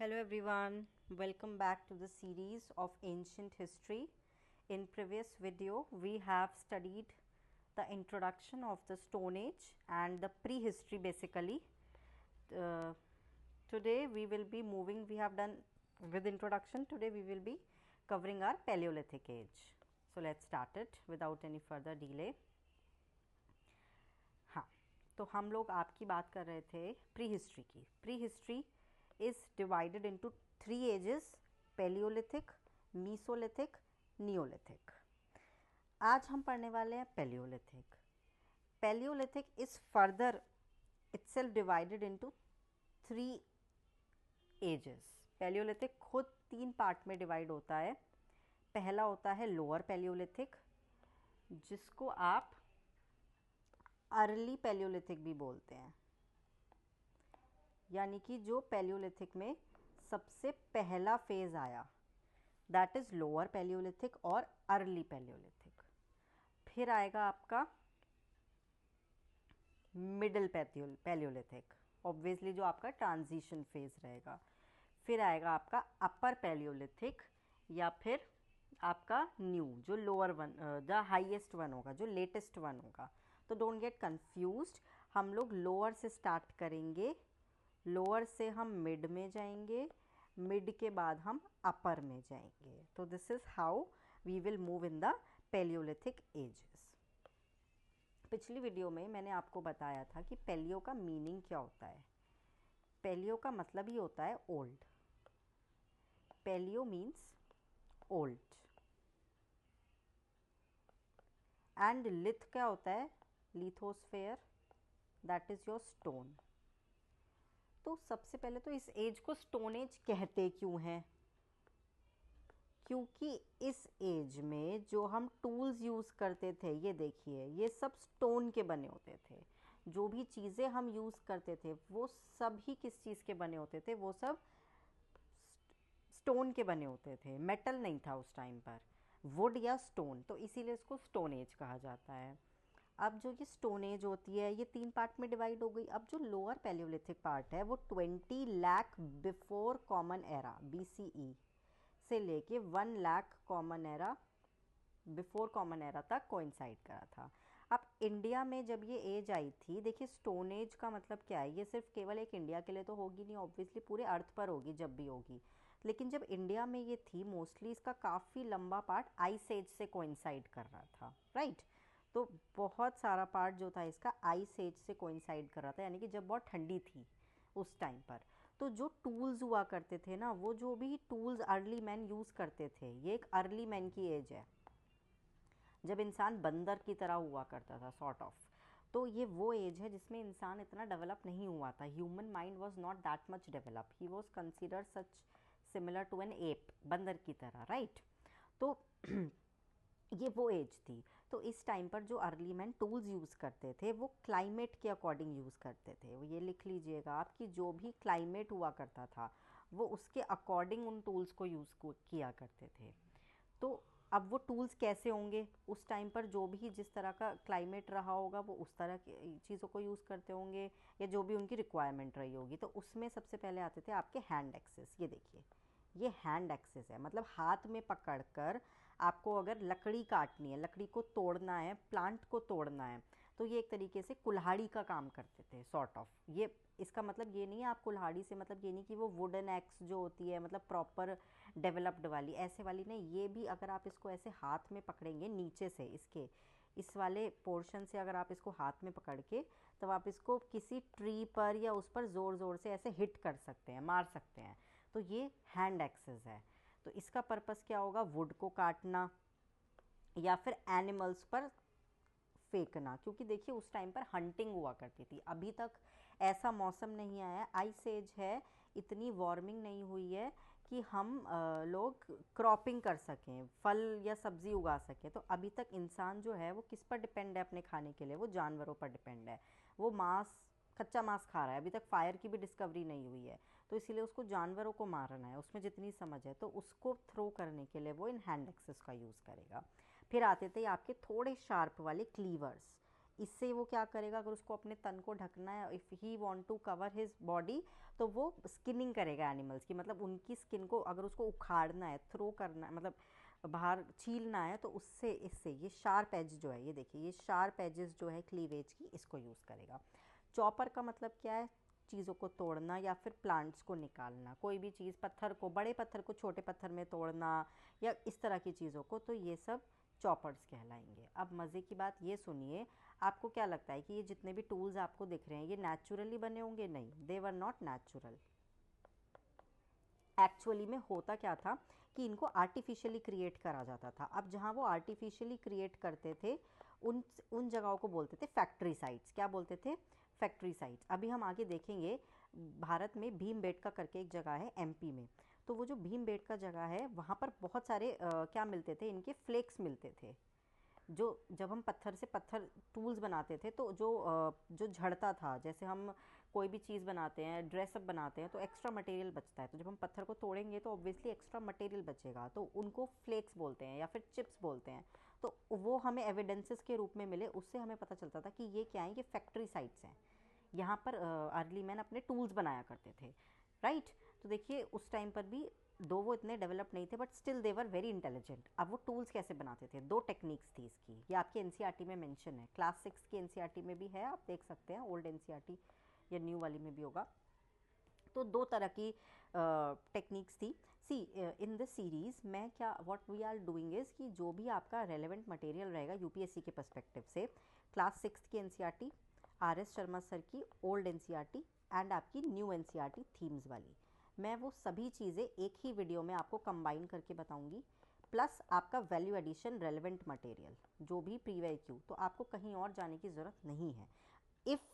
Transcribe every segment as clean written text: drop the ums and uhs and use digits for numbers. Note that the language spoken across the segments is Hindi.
Hello everyone, welcome back to the series of ancient history. In previous video we have studied the introduction of the Stone Age and the prehistory basically. Uh, Today we will be moving, we have done with introduction, today we will be covering our Paleolithic age. So let's start it without any further delay. हाँ, तो हम लोग आपकी बात कर रहे थे प्री हिस्ट्री की. Prehistory is divided into 3 ages: palaeolithic, mesolithic, neolithic. आज हम पढ़ने वाले हैं palaeolithic. Palaeolithic is further itself divided into 3 ages. Palaeolithic खुद 3 पार्ट में डिवाइड होता है. पहला होता है लोअर पैलियोलिथिक, जिसको आप अर्ली पैलियोलिथिक भी बोलते हैं, यानी कि जो पैलियोलिथिक में सबसे पहला फेज आया, दैट इज़ लोअर पैलियोलिथिक और अर्ली पैलियोलिथिक. फिर आएगा आपका मिडिल पैलियोलिथिक, ऑब्वियसली जो आपका ट्रांजिशन फेज रहेगा. फिर आएगा आपका अपर पैलियोलिथिक या फिर आपका न्यू, जो lower one, the highest one होगा, जो लेटेस्ट वन होगा. तो डोंट गेट कंफ्यूज्ड, हम लोग लोअर से स्टार्ट करेंगे, लोअर से हम मिड में जाएंगे, मिड के बाद हम अपर में जाएंगे. तो this is how we will move in the palaeolithic ages. पिछली वीडियो में मैंने आपको बताया था कि पैलियो का मीनिंग क्या होता है. पैलियो का मतलब ही होता है old. Palaeo means old. And lith क्या होता है? Lithosphere, that is your stone. तो सबसे पहले तो इस एज को स्टोन एज कहते क्यों हैं? क्योंकि इस एज में जो हम टूल्स यूज़ करते थे, ये देखिए, ये सब स्टोन के बने होते थे. जो भी चीज़ें हम यूज़ करते थे वो सब ही किस चीज़ के बने होते थे? वो सब स्टोन के बने होते थे. मेटल नहीं था उस टाइम पर, वुड या स्टोन. तो इसीलिए इसको स्टोन एज कहा जाता है. अब जो ये स्टोन एज होती है ये 3 पार्ट में डिवाइड हो गई. अब जो लोअर पैलियोलिथिक पार्ट है वो 20 lakh before common era BCE से लेके 1 lakh common era before common era तक कोइंसाइड करा था. अब इंडिया में जब ये एज आई थी, देखिए स्टोन एज का मतलब क्या है, ये सिर्फ केवल एक इंडिया के लिए तो होगी नहीं, ऑब्वियसली पूरे अर्थ पर होगी जब भी होगी. लेकिन जब इंडिया में ये थी, मोस्टली इसका काफ़ी लंबा पार्ट आइस एज से कोइंसाइड कर रहा था, राइट. तो बहुत सारा पार्ट जो था इसका आइस एज से कोइंसाइड कर रहा था, यानी कि जब बहुत ठंडी थी उस टाइम पर. तो जो टूल्स हुआ करते थे ना, वो जो भी टूल्स अर्ली मैन यूज़ करते थे, ये एक अर्ली मैन की एज है, जब इंसान बंदर की तरह हुआ करता था, सॉर्ट ऑफ. तो ये वो एज है जिसमें इंसान इतना डेवलप नहीं हुआ था. Human mind was not that much develop. He was consider such similar to an ape, बंदर की तरह, राइट. तो ये वो एज थी. तो इस टाइम पर जो अर्ली मैन टूल्स यूज़ करते थे वो क्लाइमेट के अकॉर्डिंग यूज़ करते थे. वो ये लिख लीजिएगा आप कि जो भी क्लाइमेट हुआ करता था वो उसके अकॉर्डिंग उन टूल्स को यूज़ किया करते थे. तो अब वो टूल्स कैसे होंगे? उस टाइम पर जो भी जिस तरह का क्लाइमेट रहा होगा वो उस तरह की चीज़ों को यूज़ करते होंगे, या जो भी उनकी रिक्वायरमेंट रही होगी. तो उसमें सबसे पहले आते थे आपके हैंड एक्सेस. ये देखिए, ये हैंड एक्सेस है, मतलब हाथ में पकड़कर आपको अगर लकड़ी काटनी है, लकड़ी को तोड़ना है, प्लांट को तोड़ना है, तो ये एक तरीके से कुल्हाड़ी का काम करते थे, सॉर्ट ऑफ. ये इसका मतलब ये नहीं है आप कुल्हाड़ी से मतलब ये नहीं कि वो वुडन एक्स जो होती है मतलब प्रॉपर डेवलप्ड वाली, ऐसे वाली नहीं. ये भी अगर आप इसको ऐसे हाथ में पकड़ेंगे नीचे से, इसके इस वाले पोर्शन से अगर आप इसको हाथ में पकड़ के, तब आप इसको किसी ट्री पर या उस पर ज़ोर ज़ोर से ऐसे हिट कर सकते हैं, मार सकते हैं. तो ये हैंड एक्सेस है. तो इसका पर्पस क्या होगा? वुड को काटना या फिर एनिमल्स पर फेंकना. क्योंकि देखिए उस टाइम पर हंटिंग हुआ करती थी. अभी तक ऐसा मौसम नहीं आया, आइस एज है, इतनी वार्मिंग नहीं हुई है कि हम लोग क्रॉपिंग कर सकें, फल या सब्ज़ी उगा सकें. तो अभी तक इंसान जो है वो किस पर डिपेंड है अपने खाने के लिए? वो जानवरों पर डिपेंड है. वो कच्चा मांस खा रहा है. अभी तक फायर की भी डिस्कवरी नहीं हुई है, तो इसीलिए उसको जानवरों को मारना है, उसमें जितनी समझ है. तो उसको थ्रो करने के लिए वो इन हैंड एक्सेस का यूज़ करेगा. फिर आते थे आपके थोड़े शार्प वाले क्लीवर्स. इससे वो क्या करेगा, अगर उसको अपने तन को ढकना है, if he want to cover his body, तो वो स्किनिंग करेगा एनिमल्स की, मतलब उनकी स्किन को अगर उसको उखाड़ना है, थ्रो करना है, मतलब बाहर छीलना है, तो उससे इससे ये शार्प एज जो है, ये देखिए ये शार्प एजेस जो है क्लीवेज की, इसको यूज़ करेगा। चॉपर का मतलब क्या है, चीज़ों को तोड़ना या फिर प्लांट्स को निकालना, कोई भी चीज़, पत्थर को, बड़े पत्थर को छोटे पत्थर में तोड़ना या इस तरह की चीज़ों को, तो ये सब चॉपर्स कहलाएंगे। अब मज़े की बात ये सुनिए, आपको क्या लगता है कि ये जितने भी टूल्स आपको दिख रहे हैं ये नेचुरली बने होंगे? नहीं, दे वर नॉट नेचुरल। एक्चुअली में होता क्या था कि इनको आर्टिफिशियली क्रिएट करा जाता था। अब जहाँ वो आर्टिफिशियली क्रिएट करते थे उन उन जगहों को बोलते थे फैक्ट्री साइट्स। क्या बोलते थे? Factory sites. अभी हम आगे देखेंगे, भारत में भीमबेटका करके एक जगह है एमपी में, तो वो जो भीमबेटका जगह है वहाँ पर बहुत सारे क्या मिलते थे, इनके फ्लेक्स मिलते थे। जो जब हम पत्थर से पत्थर टूल्स बनाते थे तो जो झड़ता था, जैसे हम कोई भी चीज़ बनाते हैं, ड्रेसअप बनाते हैं, तो एक्स्ट्रा मटेरियल बचता है, तो जब हम पत्थर को तोड़ेंगे तो ऑब्वियसली एक्स्ट्रा मटेरियल बचेगा, तो उनको फ्लेक्स बोलते हैं या फिर चिप्स बोलते हैं। तो वो हमें एविडेंसेस के रूप में मिले, उससे हमें पता चलता था कि ये क्या है, ये फैक्ट्री साइट्स हैं। यहाँ पर अर्ली मैन अपने टूल्स बनाया करते थे, राइट। तो देखिए उस टाइम पर भी, दो वो इतने डेवलप नहीं थे but still they were very intelligent. अब वो टूल्स कैसे बनाते थे? दो टेक्निक्स थी इसकी, ये आपके एनसीईआरटी में मेंशन है, क्लास 6 की एनसीईआरटी में भी है, आप देख सकते हैं, ओल्ड एनसीईआरटी या न्यू वाली में भी होगा। तो दो तरह की टेक्निक्स थी। सी इन दिस सीरीज़ मैं क्या, what we are doing is कि जो भी आपका रेलेवेंट मटेरियल रहेगा यूपीएससी के पर्सपेक्टिव से, क्लास 6 की एनसीईआरटी, आर.एस. शर्मा सर की ओल्ड एनसीईआरटी एंड आपकी न्यू एनसीईआरटी थीम्स वाली, मैं वो सभी चीज़ें एक ही वीडियो में आपको कंबाइन करके बताऊंगी, प्लस आपका वैल्यू एडिशन रेलेवेंट मटेरियल जो भी प्रीवियस क्यू, तो आपको कहीं और जाने की ज़रूरत नहीं है। इफ़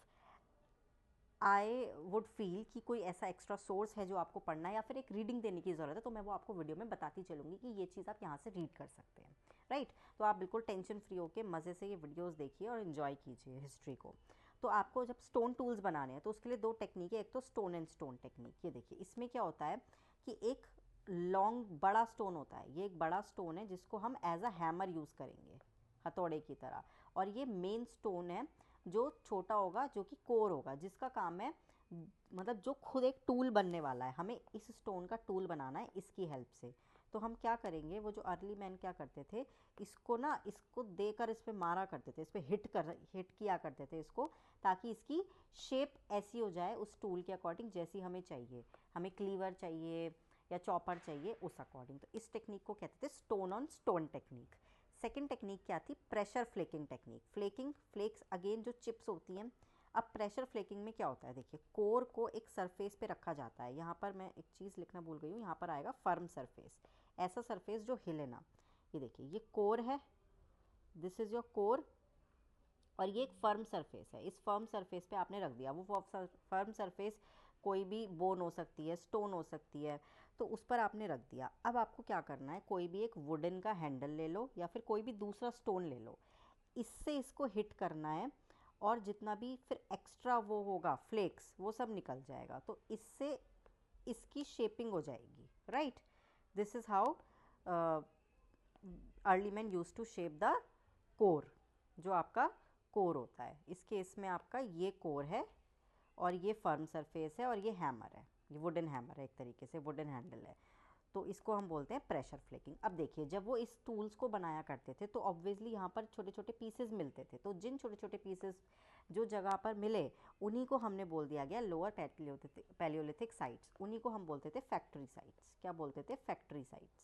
आई वुड फील कि कोई ऐसा एक्स्ट्रा सोर्स है जो आपको पढ़ना है या फिर एक रीडिंग देने की ज़रूरत है, तो मैं वो आपको वीडियो में बताती चलूँगी कि ये चीज़ आप यहाँ से रीड कर सकते हैं, राइट। तो आप बिल्कुल टेंशन फ्री होकर मज़े से ये वीडियोज़ देखिए और इन्जॉय कीजिए हिस्ट्री को। तो आपको जब स्टोन टूल्स बनाने हैं तो उसके लिए दो टेक्निक है, एक तो स्टोन एंड स्टोन टेक्निक। ये देखिए इसमें क्या होता है कि एक लॉन्ग बड़ा स्टोन होता है, ये एक बड़ा स्टोन है जिसको हम एज अ हैमर यूज़ करेंगे, हथौड़े की तरह, और ये मेन स्टोन है जो छोटा होगा, जो कि कोर होगा, जिसका काम है, मतलब जो खुद एक टूल बनने वाला है, हमें इस स्टोन का टूल बनाना है इसकी हेल्प से। तो हम क्या करेंगे, वो जो अर्ली मैन क्या करते थे, इसको ना, इसको देकर इस पर मारा करते थे, इस पर हिट किया करते थे इसको, ताकि इसकी शेप ऐसी हो जाए उस टूल के अकॉर्डिंग जैसी हमें चाहिए, हमें क्लीवर चाहिए या चॉपर चाहिए उस अकॉर्डिंग। तो इस टेक्निक को कहते थे stone on stone technique. Second technique क्या थी? Pressure flaking technique. Flakes again जो चिप्स होती हैं। अब प्रेशर फ्लेकिंग में क्या होता है, देखिए कोर को एक सरफेस पे रखा जाता है, यहाँ पर मैं एक चीज़ लिखना भूल गई हूँ, यहाँ पर आएगा फर्म सरफेस, ऐसा सरफेस जो हिले ना। ये देखिए ये कोर है, दिस इज़ योर कोर, और ये एक फर्म सरफेस है, इस फर्म सरफेस पे आपने रख दिया। वो फर्म सरफेस कोई भी बोन हो सकती है, स्टोन हो सकती है, तो उस पर आपने रख दिया। अब आपको क्या करना है, कोई भी एक वुडन का हैंडल ले लो या फिर कोई भी दूसरा स्टोन ले लो, इससे इसको हिट करना है, और जितना भी फिर एक्स्ट्रा वो होगा फ्लेक्स वो सब निकल जाएगा, तो इससे इसकी शेपिंग हो जाएगी, right. This is how early man use to shape the core, जो आपका कोर होता है। इस केस में आपका ये कोर है और ये फर्म सरफेस है और ये हैमर है, ये वुडन हैमर है, एक तरीके से वुडन हैंडल है, तो इसको हम बोलते हैं प्रेशर फ्लेकिंग। अब देखिए जब वो इस टूल्स को बनाया करते थे तो ऑब्वियसली यहाँ पर छोटे छोटे पीसेस मिलते थे, तो जिन छोटे छोटे पीसेस जो जगह पर मिले उन्हीं को हमने बोल दिया गया लोअर पैलियोलिथिक साइट्स, उन्हीं को हम बोलते थे फैक्ट्री साइट्स। क्या बोलते थे? Factory sites.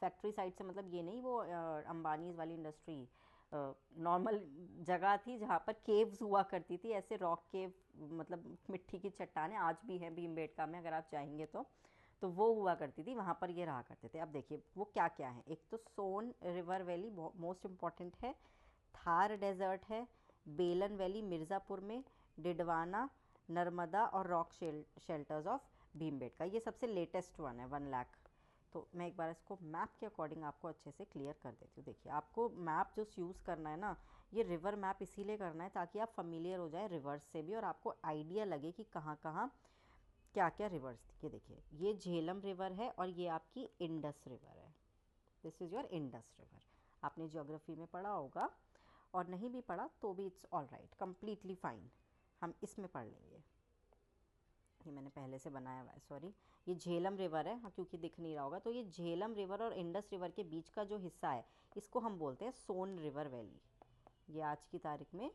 फैक्ट्री साइट से मतलब ये नहीं वो अंबानीज वाली इंडस्ट्री, नॉर्मल जगह थी जहाँ पर केव्स हुआ करती थी, ऐसे रॉक केव, मतलब मिट्टी की चट्टानें आज भी हैं भीमबेटका में अगर आप चाहेंगे तो वो हुआ करती थी, वहाँ पर ये रहा करते थे। अब देखिए वो क्या क्या है, एक तो सोन रिवर वैली मोस्ट इम्पॉर्टेंट है, थार डेजर्ट है, बेलन वैली मिर्ज़ापुर में, डिडवाना, नर्मदा और रॉक शेल्टर्स ऑफ भीमबेटका, ये सबसे लेटेस्ट वन है, 1 लाख। तो मैं एक बार इसको मैप के अकॉर्डिंग आपको अच्छे से क्लियर कर देती हूँ। देखिए आपको मैप जो यूज़ करना है ना, ये रिवर मैप इसीलिए करना है ताकि आप फैमिलियर हो जाए रिवर्स से भी और आपको आइडिया लगे कि कहाँ कहाँ क्या क्या रिवर्स थी। ये देखिए ये झेलम रिवर है और ये आपकी इंडस रिवर है, this is your Indus river, आपने ज्योग्राफी में पढ़ा होगा। और नहीं भी पढ़ा तो भी it's all right, completely fine, हम इसमें पढ़ लेंगे। ये मैंने पहले से बनाया हुआ है, सॉरी। ये झेलम रिवर है, हाँ, क्योंकि दिख नहीं रहा होगा। तो ये झेलम रिवर और इंडस रिवर के बीच का जो हिस्सा है इसको हम बोलते हैं सोन रिवर वैली। ये आज की तारीख में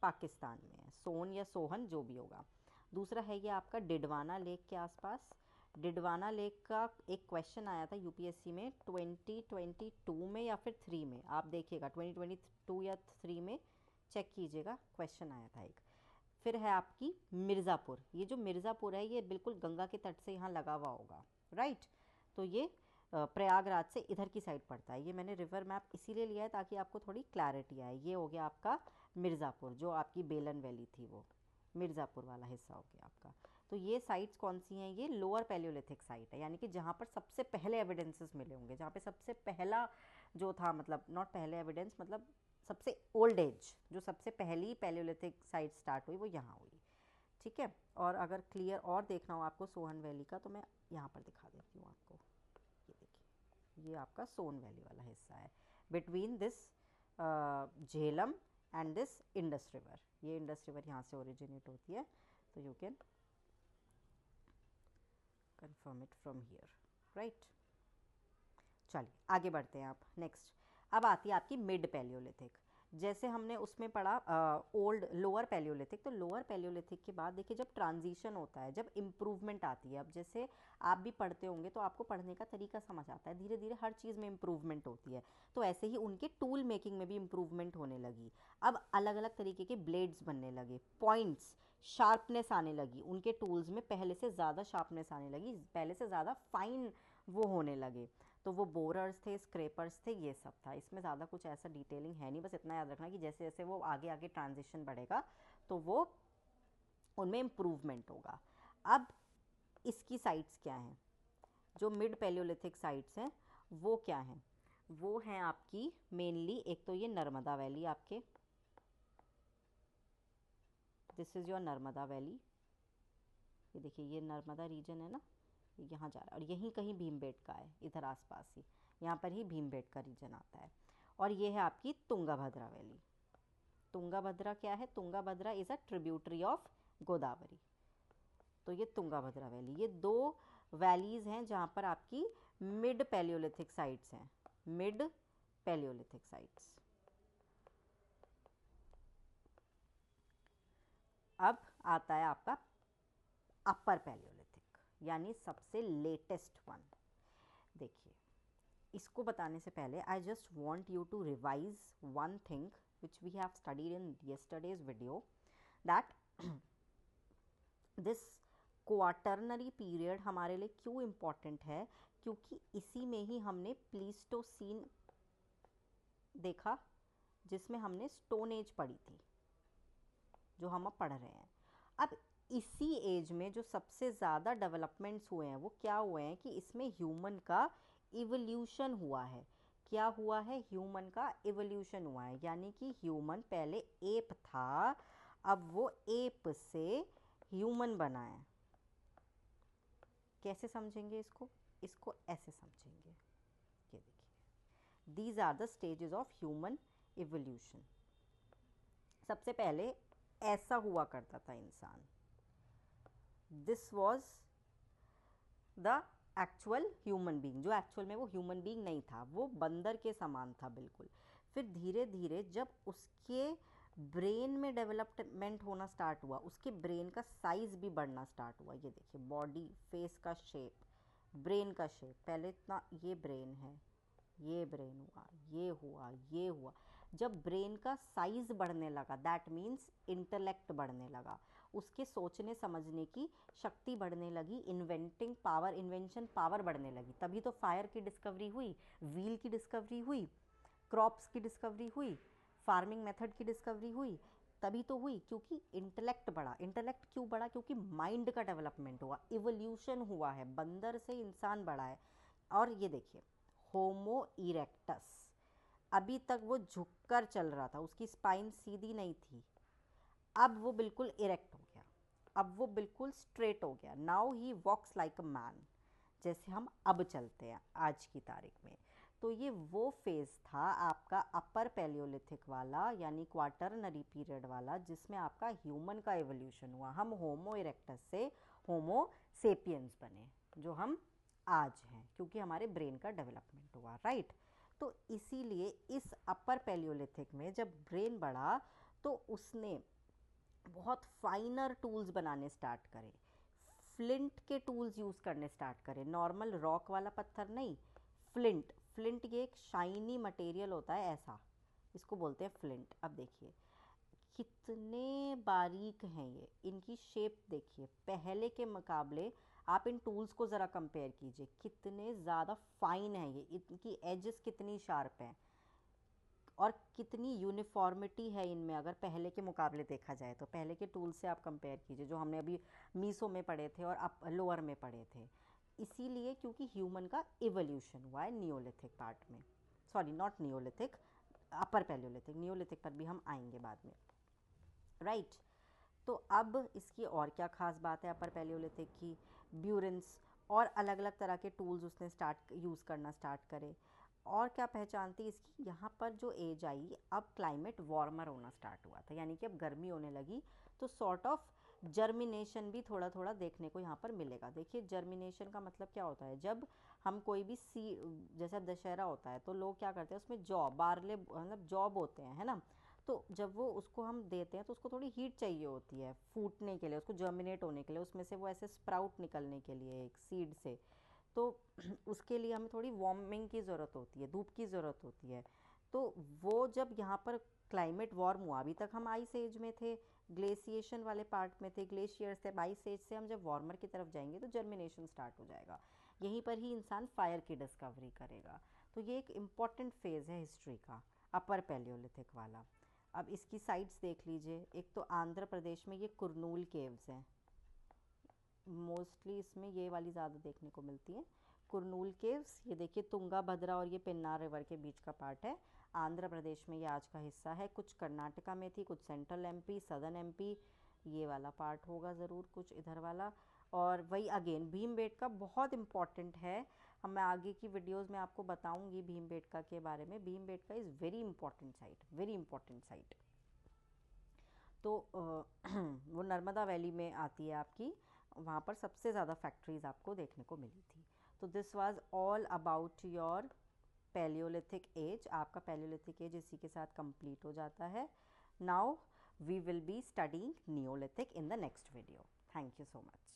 पाकिस्तान में है, सोन या सोहन जो भी होगा। दूसरा है ये आपका डिडवाना लेक के आसपास। डिडवाना लेक का एक क्वेश्चन आया था यूपीएससी में 2022 में या फिर 3 में, आप देखिएगा 2022 या 3 में चेक कीजिएगा, क्वेश्चन आया था एक। फिर है आपकी मिर्ज़ापुर। ये जो मिर्ज़ापुर है ये बिल्कुल गंगा के तट से यहाँ लगा हुआ होगा, राइट। तो ये प्रयागराज से इधर की साइड पड़ता है। ये मैंने रिवर मैप इसीलिए लिया है ताकि आपको थोड़ी क्लैरिटी आए। ये हो गया आपका मिर्ज़ापुर, जो आपकी बेलन वैली थी, वो मिर्ज़ापुर वाला हिस्सा हो गया आपका। तो ये साइट्स कौन सी हैं? ये लोअर पैलियोलिथिक साइट है, यानी कि जहाँ पर सबसे पहले एविडेंसेस मिले होंगे, जहाँ पे सबसे पहला जो था, मतलब नॉट पहले एविडेंस, मतलब सबसे ओल्ड एज, जो सबसे पहली पैलियोलिथिक साइट स्टार्ट हुई वो यहाँ हुई, ठीक है। और अगर क्लियर और देखना हो आपको सोहन वैली का, तो मैं यहाँ पर दिखा देती हूँ आपको। ये देखिए, ये आपका सोन वैली वाला हिस्सा है, between this Jhelum and this Indus river. ये इंडस रिवर यहाँ से ओरिजिनेट होती है, तो you can confirm it from here, right? चलिए आगे बढ़ते हैं आप नेक्स्ट। अब आती है आपकी मिड पैलियोलिथिक। जैसे हमने उसमें पढ़ा ओल्ड लोअर पैलियोलिथिक, तो लोअर पैलियोलिथिक के बाद देखिए जब ट्रांजिशन होता है, जब इम्प्रूवमेंट आती है, अब जैसे आप भी पढ़ते होंगे तो आपको पढ़ने का तरीका समझ आता है, धीरे धीरे हर चीज़ में इम्प्रूवमेंट होती है। तो ऐसे ही उनके टूल मेकिंग में भी इम्प्रूवमेंट होने लगी। अब अलग अलग तरीके के ब्लेड्स बनने लगे, पॉइंट्स, शार्पनेस आने लगी उनके टूल्स में, पहले से ज़्यादा शार्पनेस आने लगी, पहले से ज़्यादा फाइन वो होने लगे। तो वो बोरर्स थे, स्क्रेपर्स थे, ये सब था। इसमें ज़्यादा कुछ ऐसा डिटेलिंग है नहीं, बस इतना याद रखना कि जैसे जैसे वो आगे आगे ट्रांजिशन बढ़ेगा तो वो उनमें इम्प्रूवमेंट होगा। अब इसकी साइट्स क्या हैं? जो मिड पैलियोलिथिक साइट्स हैं वो क्या हैं? वो हैं आपकी मेनली, एक तो ये नर्मदा वैली आपके, this is your Narmada valley. ये देखिए ये नर्मदा रीजन है ना, यहाँ जा रहा है, और यहीं कहीं भीमबेटका है, इधर आसपास ही, यहाँ पर ही भीमबेटका रीजन आता है। और ये है आपकी तुंगाभद्रा वैली। तुंगाभद्रा क्या है? Tungabhadra is a tributary of Godavari. तो ये तुंगाभद्रा वैली, ये दो वैलीज़ हैं जहाँ पर आपकी मिड पैलियोलिथिक साइट्स हैं, मिड पैलियोलिथिक साइट्स। अब आता है आपका अपर पैलियोलिथिक, यानी सबसे लेटेस्ट वन। देखिए इसको बताने से पहले I just want you to revise one thing which we have studied in yesterday's video, that this quaternary period हमारे लिए क्यों इम्पॉर्टेंट है, क्योंकि इसी में ही हमने प्लीस्टोसीन देखा, जिसमें हमने स्टोन एज पढ़ी थी, जो हम अब पढ़ रहे हैं। अब इसी एज में जो सबसे ज़्यादा डेवलपमेंट्स हुए हैं वो क्या हुए हैं कि इसमें ह्यूमन का इवोल्यूशन हुआ है। क्या हुआ है? ह्यूमन का इवोल्यूशन हुआ है, यानी कि ह्यूमन पहले एप था, अब वो एप से ह्यूमन बना है। कैसे समझेंगे इसको? इसको ऐसे समझेंगे, ये देखिए, these are the stages of human evolution. सबसे पहले ऐसा हुआ करता था इंसान, this was the actual human being. जो एक्चुअल में वो ह्यूमन बीइंग नहीं था, वो बंदर के समान था बिल्कुल। फिर धीरे धीरे जब उसके ब्रेन में डेवलपमेंट होना स्टार्ट हुआ, उसके ब्रेन का साइज़ भी बढ़ना स्टार्ट हुआ। ये देखिए बॉडी, फेस का शेप, ब्रेन का शेप, पहले इतना ये ब्रेन है, ये ब्रेन हुआ, ये हुआ, ये हुआ। जब ब्रेन का साइज़ बढ़ने लगा, दैट मीन्स इंटेलेक्ट बढ़ने लगा, उसके सोचने समझने की शक्ति बढ़ने लगी, इन्वेंटिंग पावर, इन्वेंशन पावर बढ़ने लगी। तभी तो फायर की डिस्कवरी हुई, व्हील की डिस्कवरी हुई, क्रॉप्स की डिस्कवरी हुई, फार्मिंग मेथड की डिस्कवरी हुई। तभी तो हुई क्योंकि इंटेलेक्ट बढ़ा। इंटेलेक्ट क्यों बढ़ा? क्योंकि माइंड का डेवलपमेंट हुआ, इवोल्यूशन हुआ है, बंदर से इंसान बढ़ा है। और ये देखिए होमो इरेक्टस, अभी तक वो झुककर चल रहा था, उसकी स्पाइन सीधी नहीं थी, अब वो बिल्कुल इरेक्ट हो गया, अब वो बिल्कुल स्ट्रेट हो गया। Now he walks like a man, जैसे हम अब चलते हैं आज की तारीख में। तो ये वो फेज़ था आपका अपर पैलियोलिथिक वाला, यानी क्वाटरनरी पीरियड वाला, जिसमें आपका ह्यूमन का एवोल्यूशन हुआ। हम होमो इरेक्टस से होमो सेपियंस बने, जो हम आज हैं, क्योंकि हमारे ब्रेन का डेवलपमेंट हुआ, राइट। तो इसीलिए इस अपर पैलियोलिथिक में जब ब्रेन बढ़ा तो उसने बहुत फाइनर टूल्स बनाने स्टार्ट करे, फ्लिंट के टूल्स यूज़ करने स्टार्ट करे, नॉर्मल रॉक वाला पत्थर नहीं, फ्लिंट। फ्लिंट ये एक शाइनी मटेरियल होता है ऐसा, इसको बोलते हैं फ्लिंट। अब देखिए कितने बारीक हैं ये, इनकी शेप देखिए, पहले के मुकाबले आप इन टूल्स को ज़रा कंपेयर कीजिए, कितने ज़्यादा फाइन है ये, इनकी एजेस कितनी शार्प हैं और कितनी यूनिफॉर्मिटी है इनमें अगर पहले के मुकाबले देखा जाए तो। पहले के टूल से आप कंपेयर कीजिए जो हमने अभी मीसो में पढ़े थे और अप लोअर में पढ़े थे। इसीलिए क्योंकि ह्यूमन का इवोल्यूशन हुआ है नियोलिथिक पार्ट में, sorry not Neolithic, upper Palaeolithic. Neolithic पर भी हम आएंगे बाद में, राइट। तो अब इसकी और क्या ख़ास बात है अपर पैलियोलिथिक की, ब्यूरेंस और अलग अलग तरह के टूल्स उसने यूज़ करना स्टार्ट करे। और क्या पहचान थी इसकी, यहाँ पर जो एज आई अब क्लाइमेट वार्मर होना स्टार्ट हुआ था, यानी कि अब गर्मी होने लगी, तो सॉर्ट ऑफ जर्मिनेशन भी थोड़ा थोड़ा देखने को यहाँ पर मिलेगा। देखिए जर्मिनेशन का मतलब क्या होता है, जब हम कोई भी जैसा दशहरा होता है तो लोग क्या करते हैं उसमें बारले मतलब जॉब होते हैं, है ना। तो जब वो उसको हम देते हैं तो उसको थोड़ी हीट चाहिए होती है फूटने के लिए, उसको जर्मिनेट होने के लिए, उसमें से वो ऐसे स्प्राउट निकलने के लिए एक सीड से। तो उसके लिए हमें थोड़ी वार्मिंग की ज़रूरत होती है, धूप की ज़रूरत होती है। तो वो जब यहाँ पर क्लाइमेट वार्म हुआ, अभी तक हम आइस एज में थे, ग्लेशिएशन वाले पार्ट में थे, ग्लेशियर्स थे, आइस एज से हम जब वार्मर की तरफ जाएंगे तो जर्मिनेशन स्टार्ट हो जाएगा। यहीं पर ही इंसान फायर की डिस्कवरी करेगा। तो ये एक इम्पॉर्टेंट फेज़ है हिस्ट्री का, अपर पैलियोलिथिक वाला। अब इसकी साइट्स देख लीजिए, एक तो आंध्र प्रदेश में ये कुरनूल केव्स हैं, मोस्टली इसमें ये वाली ज़्यादा देखने को मिलती है, कुरनूल केव्स। ये देखिए तुंगा भद्रा और ये पेन्नार रिवर के बीच का पार्ट है, आंध्र प्रदेश में ये आज का हिस्सा है। कुछ कर्नाटका में थी, कुछ सेंट्रल एमपी, सदर्न एमपी, ये वाला पार्ट होगा ज़रूर, कुछ इधर वाला। और वही अगेन भीमबेटका बहुत इम्पॉर्टेंट है, मैं आगे की वीडियोस में आपको बताऊंगी भीमबेटका के बारे में। Bhimbetka is very important site, very important site. तो वो नर्मदा वैली में आती है आपकी, वहाँ पर सबसे ज़्यादा फैक्ट्रीज़ आपको देखने को मिली थी। तो this was all about your palaeolithic age. आपका पैलियोलिथिक एज इसी के साथ कंप्लीट हो जाता है। Now we will be studying neolithic in the next video. Thank you so much.